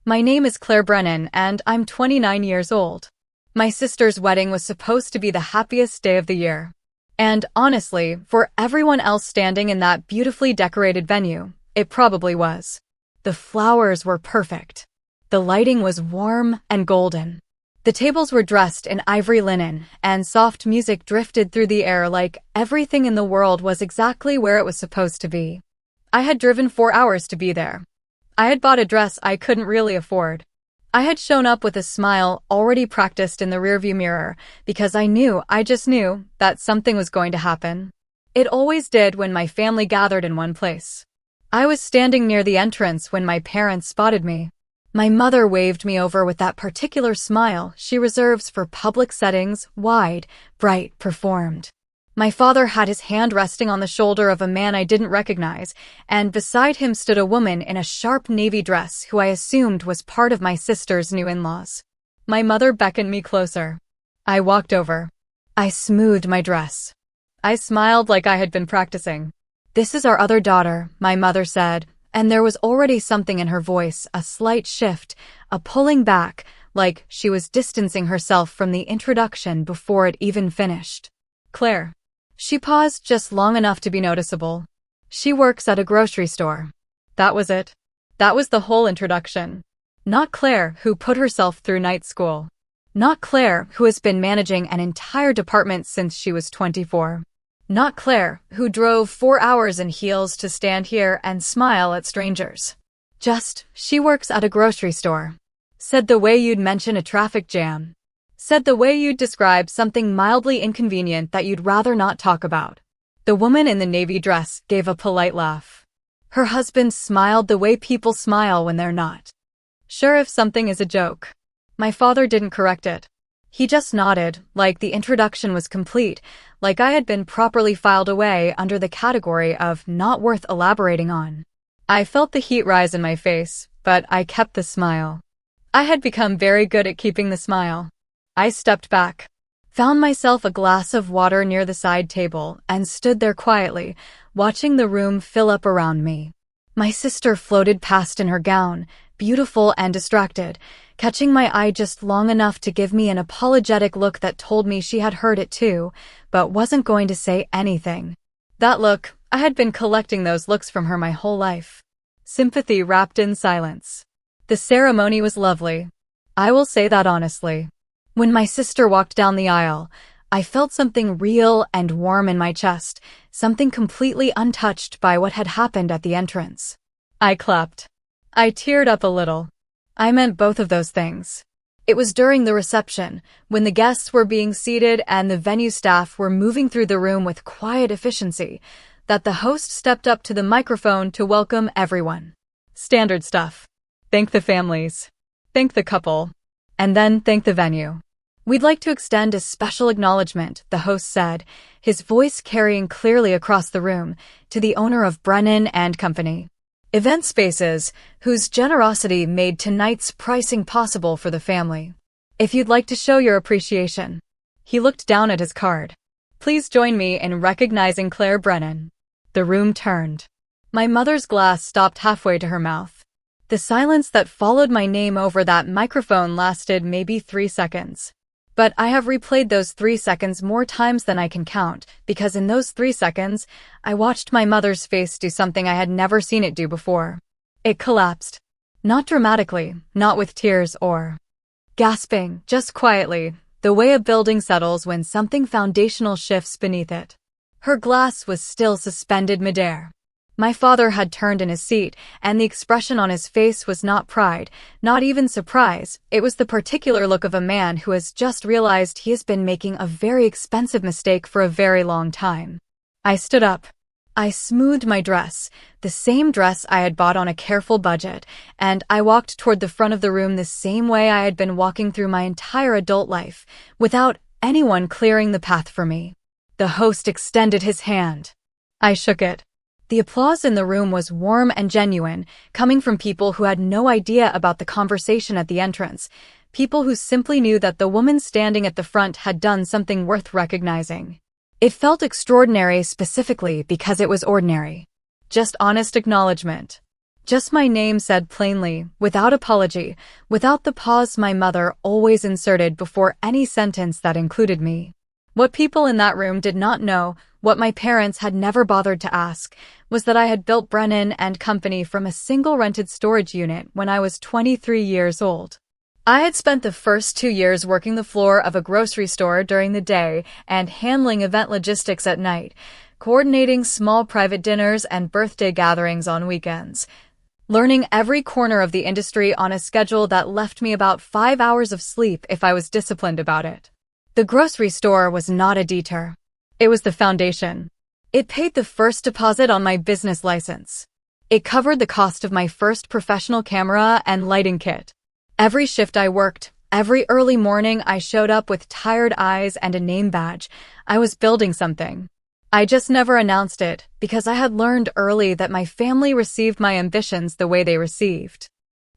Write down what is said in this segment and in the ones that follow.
My name is Claire Brennan and I'm 29 years old. My sister's wedding was supposed to be the happiest day of the year. And honestly, for everyone else standing in that beautifully decorated venue, it probably was. The flowers were perfect. The lighting was warm and golden. The tables were dressed in ivory linen, and soft music drifted through the air like everything in the world was exactly where it was supposed to be. I had driven 4 hours to be there. I had bought a dress I couldn't really afford. I had shown up with a smile already practiced in the rearview mirror because I just knew that something was going to happen. It always did when my family gathered in one place. I was standing near the entrance when my parents spotted me. My mother waved me over with that particular smile she reserves for public settings, wide, bright, performed. My father had his hand resting on the shoulder of a man I didn't recognize, and beside him stood a woman in a sharp navy dress who I assumed was part of my sister's new in-laws. My mother beckoned me closer. I walked over. I smoothed my dress. I smiled like I had been practicing. "This is our other daughter," my mother said, and there was already something in her voice, a slight shift, a pulling back, like she was distancing herself from the introduction before it even finished. "Claire." She paused just long enough to be noticeable. "She works at a grocery store." That was it. That was the whole introduction. Not Claire, who put herself through night school. Not Claire, who has been managing an entire department since she was 24. Not Claire, who drove 4 hours in heels to stand here and smile at strangers. Just, "She works at a grocery store." Said the way you'd mention a traffic jam. Said the way you'd describe something mildly inconvenient that you'd rather not talk about. The woman in the navy dress gave a polite laugh. Her husband smiled the way people smile when they're not sure if something is a joke. My father didn't correct it. He just nodded, like the introduction was complete, like I had been properly filed away under the category of not worth elaborating on. I felt the heat rise in my face, but I kept the smile. I had become very good at keeping the smile. I stepped back, found myself a glass of water near the side table, and stood there quietly, watching the room fill up around me. My sister floated past in her gown, beautiful and distracted, catching my eye just long enough to give me an apologetic look that told me she had heard it too, but wasn't going to say anything. That look, I had been collecting those looks from her my whole life. Sympathy wrapped in silence. The ceremony was lovely. I will say that honestly. When my sister walked down the aisle, I felt something real and warm in my chest, something completely untouched by what had happened at the entrance. I clapped. I teared up a little. I meant both of those things. It was during the reception, when the guests were being seated and the venue staff were moving through the room with quiet efficiency, that the host stepped up to the microphone to welcome everyone. Standard stuff. Thank the families. Thank the couple. And then thank the venue. "We'd like to extend a special acknowledgement," the host said, his voice carrying clearly across the room, "to the owner of Brennan and Company Event Spaces, whose generosity made tonight's pricing possible for the family. If you'd like to show your appreciation." He looked down at his card. "Please join me in recognizing Claire Brennan." The room turned. My mother's glass stopped halfway to her mouth. The silence that followed my name over that microphone lasted maybe 3 seconds. But I have replayed those 3 seconds more times than I can count, because in those 3 seconds, I watched my mother's face do something I had never seen it do before. It collapsed. Not dramatically, not with tears or gasping, just quietly, the way a building settles when something foundational shifts beneath it. Her glass was still suspended midair. My father had turned in his seat, and the expression on his face was not pride, not even surprise. It was the particular look of a man who has just realized he has been making a very expensive mistake for a very long time. I stood up. I smoothed my dress, the same dress I had bought on a careful budget, and I walked toward the front of the room the same way I had been walking through my entire adult life, without anyone clearing the path for me. The host extended his hand. I shook it. The applause in the room was warm and genuine, coming from people who had no idea about the conversation at the entrance, people who simply knew that the woman standing at the front had done something worth recognizing. It felt extraordinary specifically because it was ordinary. Just honest acknowledgement. Just my name said plainly, without apology, without the pause my mother always inserted before any sentence that included me. What people in that room did not know, what my parents had never bothered to ask, was that I had built Brennan and Company from a single rented storage unit when I was 23 years old. I had spent the first 2 years working the floor of a grocery store during the day and handling event logistics at night, coordinating small private dinners and birthday gatherings on weekends, learning every corner of the industry on a schedule that left me about 5 hours of sleep if I was disciplined about it. The grocery store was not a detour. It was the foundation. It paid the first deposit on my business license. It covered the cost of my first professional camera and lighting kit. Every shift I worked, every early morning I showed up with tired eyes and a name badge. I was building something. I just never announced it because I had learned early that my family received my ambitions the way they received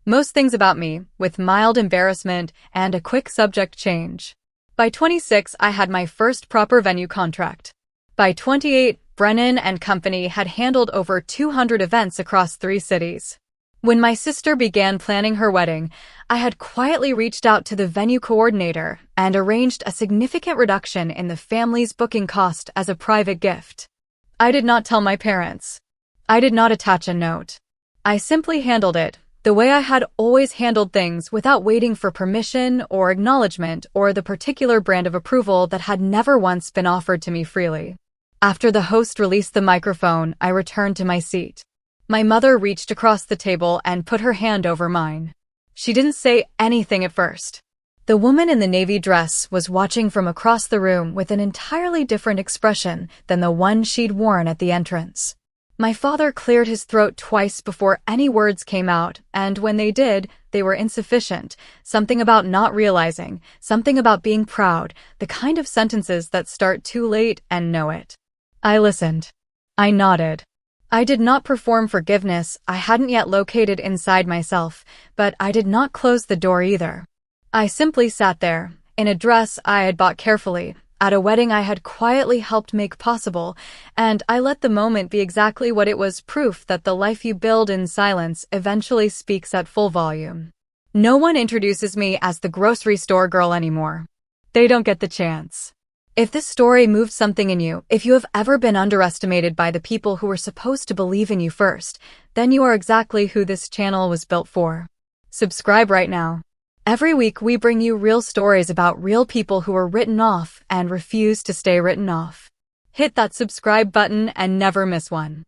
most things about me, with mild embarrassment and a quick subject change. By 26, I had my first proper venue contract. By 28, Brennan and Company had handled over 200 events across 3 cities. When my sister began planning her wedding, I had quietly reached out to the venue coordinator and arranged a significant reduction in the family's booking cost as a private gift. I did not tell my parents. I did not attach a note. I simply handled it the way I had always handled things, without waiting for permission or acknowledgement or the particular brand of approval that had never once been offered to me freely. After the host released the microphone, I returned to my seat. My mother reached across the table and put her hand over mine. She didn't say anything at first. The woman in the navy dress was watching from across the room with an entirely different expression than the one she'd worn at the entrance. My father cleared his throat twice before any words came out, and when they did, they were insufficient. Something about not realizing, something about being proud, the kind of sentences that start too late and know it. I listened. I nodded. I did not perform forgiveness I hadn't yet located inside myself, but I did not close the door either. I simply sat there, in a dress I had bought carefully, at a wedding I had quietly helped make possible, and I let the moment be exactly what it was: proof that the life you build in silence eventually speaks at full volume. No one introduces me as the grocery store girl anymore. They don't get the chance. If this story moved something in you, if you have ever been underestimated by the people who were supposed to believe in you first, then you are exactly who this channel was built for. Subscribe right now. Every week we bring you real stories about real people who were written off and refused to stay written off. Hit that subscribe button and never miss one.